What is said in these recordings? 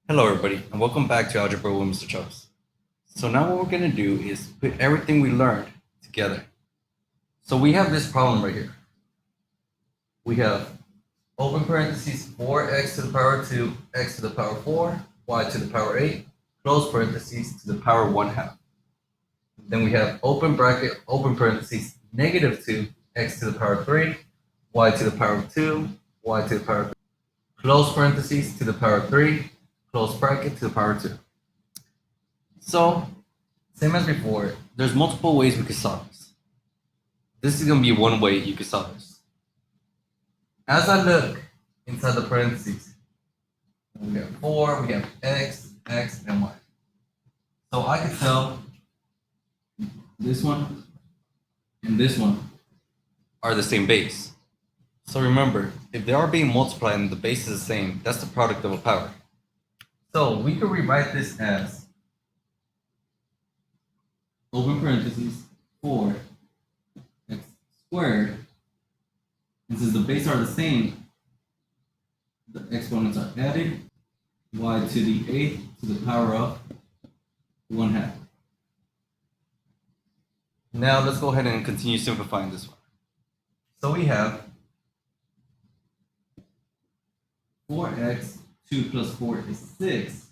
Hello everybody, and welcome back to Algebra with Mr. Chubbs. So now what we're going to do is put everything we learned together. So we have this problem right here. We have open parentheses 4x to the power 2, x to the power 4, y to the power 8, close parentheses to the power 1 half. Then we have open bracket, open parentheses, negative 2, x to the power 3, y to the power 2, y to the power 3, close parentheses to the power 3, close bracket to the power 2. So, same as before, there's multiple ways we could solve this. This is going to be one way you could solve this. As I look inside the parentheses, we have 4, we have x, and y. So I could tell this one and this one are the same base. So remember, if they are being multiplied and the base is the same, that's the product of a power. So we could rewrite this as open parentheses 4x squared, and since the bases are the same, the exponents are added, y to the 8th to the power of 1 half. Now let's go ahead and continue simplifying this one. So we have 4x, 2 plus 4 is 6,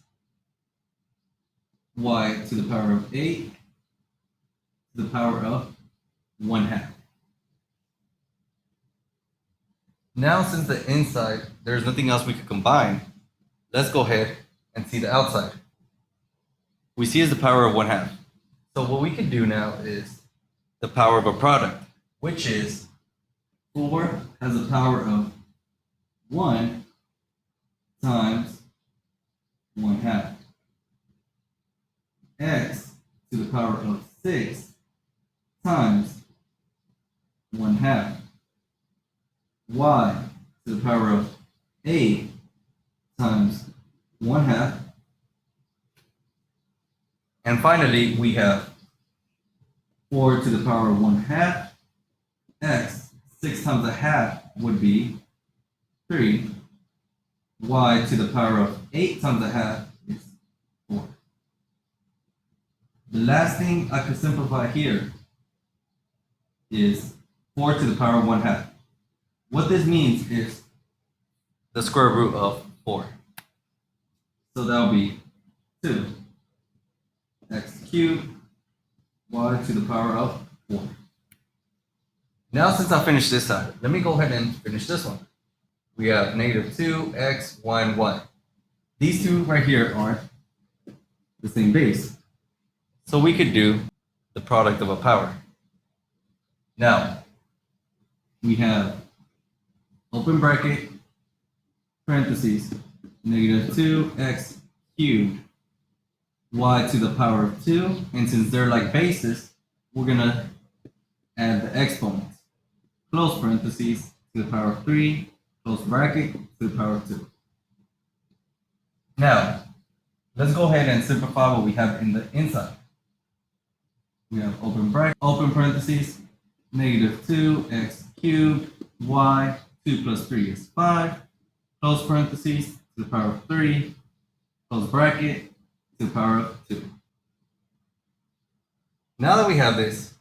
y to the power of 8 to the power of 1 half. Now, since the inside, there's nothing else we could combine, let's go ahead and see the outside. We see as the power of 1 half. So what we can do now is the power of a product, which is 4 has the power of 1 times 1 half. X to the power of 6 times 1 half. Y to the power of 8 times 1 half. And finally, we have 4 to the power of 1 half. X, 6 times a half would be 3. Y to the power of 8 times a half is 4. The last thing I could simplify here is 4 to the power of 1 half. What this means is the square root of 4. So that will be 2 x cubed y to the power of 4. Now, since I finished this side, let me go ahead and finish this one. We have negative 2, x, y, and y. These two right here are the same base. So we could do the product of a power. Now, we have open bracket, parentheses, negative 2x cubed y to the power of 2. And since they're like bases, we're going to add the exponents. Close parentheses to the power of 3, close bracket to the power of 2. Now, let's go ahead and simplify what we have in the inside. We have open bracket, open parentheses, negative 2x cubed y, 2 plus 3 is 5, close parentheses to the power of 3, close bracket to the power of 2. Now that we have this,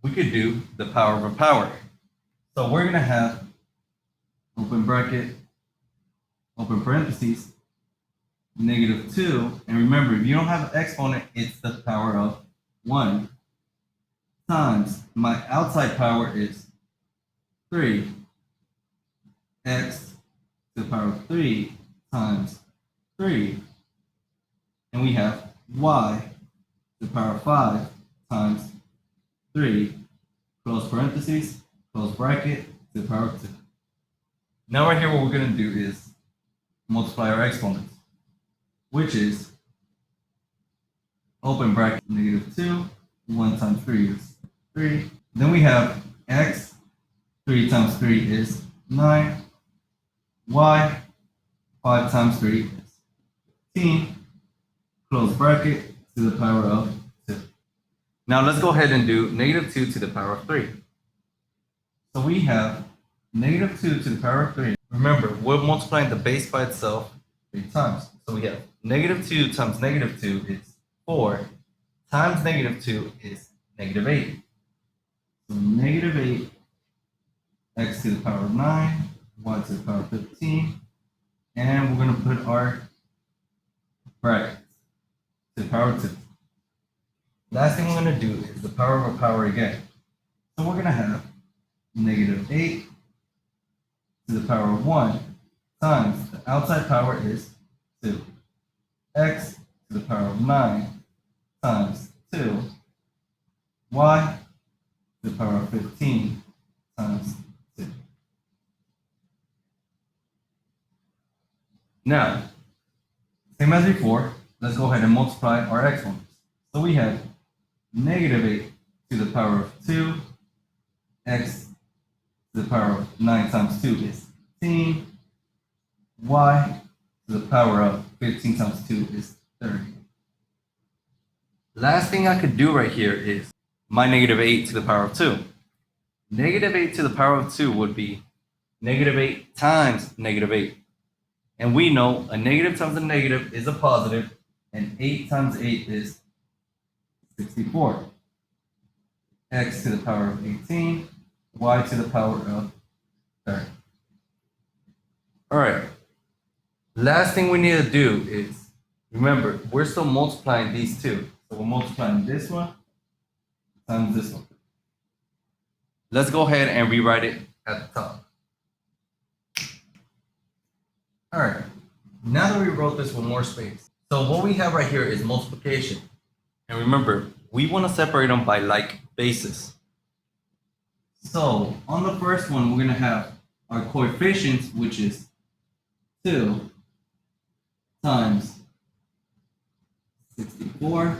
we could do the power of a power. So we're going to have open bracket, open parentheses, negative 2. And remember, if you don't have an exponent, it's the power of 1 times my outside power is 3 x to the power of 3 times 3. And we have y to the power of 5 times 3, close parentheses, close bracket, to the power of 2. Now right here, what we're going to do is multiply our exponents, which is open bracket, negative 2, 1 times 3 is 3. Then we have x, 3 times 3 is 9, y, 5 times 3 is 15, close bracket, to the power of 2. Now let's go ahead and do negative 2 to the power of 3. So we have negative 2 to the power of 3. Remember, we're multiplying the base by itself 8 times. So we have -2 times -2 is 4 times -2 is -8. So -8 x to the power of 9, y to the power of 15, and we're going to put our brackets to the power of 2. Last thing we're going to do is the power of a power again. So we're going to have -8 to the power of 1 times the outside power is 2. X to the power of 9 times 2. Y to the power of 15 times 2. Now, same as before, let's go ahead and multiply our exponents. So we have -8 to the power of 2. X to the power of 9 times 2 is 15. Y to the power of 15 times 2 is 30. Last thing I could do right here is my -8 to the power of 2. -8 to the power of 2 would be -8 times -8. And we know a negative times a negative is a positive, and 8 times 8 is 64. X to the power of 18, y to the power of 30. All right. Last thing we need to do is, remember, we're still multiplying these two. So we're multiplying this one times this one. Let's go ahead and rewrite it at the top. All right. Now that we wrote this with more space. So what we have right here is multiplication. And remember, we want to separate them by like basis. So on the first one, we're going to have our coefficients, which is 2 times 64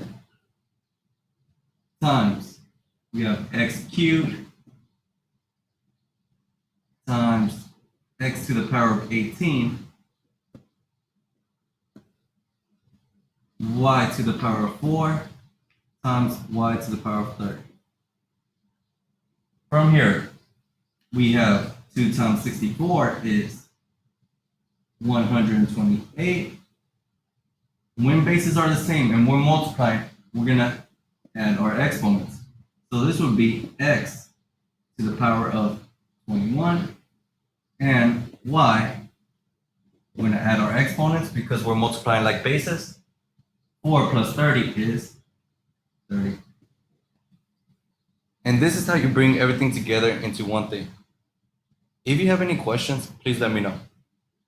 times, we have x cubed times x to the power of 18, y to the power of 4 times y to the power of 30. From here, we have 2 times 64 is 128. When bases are the same and we're multiplying, we're going to add our exponents. So this would be x to the power of 21, and y, we're going to add our exponents because we're multiplying like bases. 4 plus 30 is 30. And this is how you bring everything together into one thing. If you have any questions, please let me know.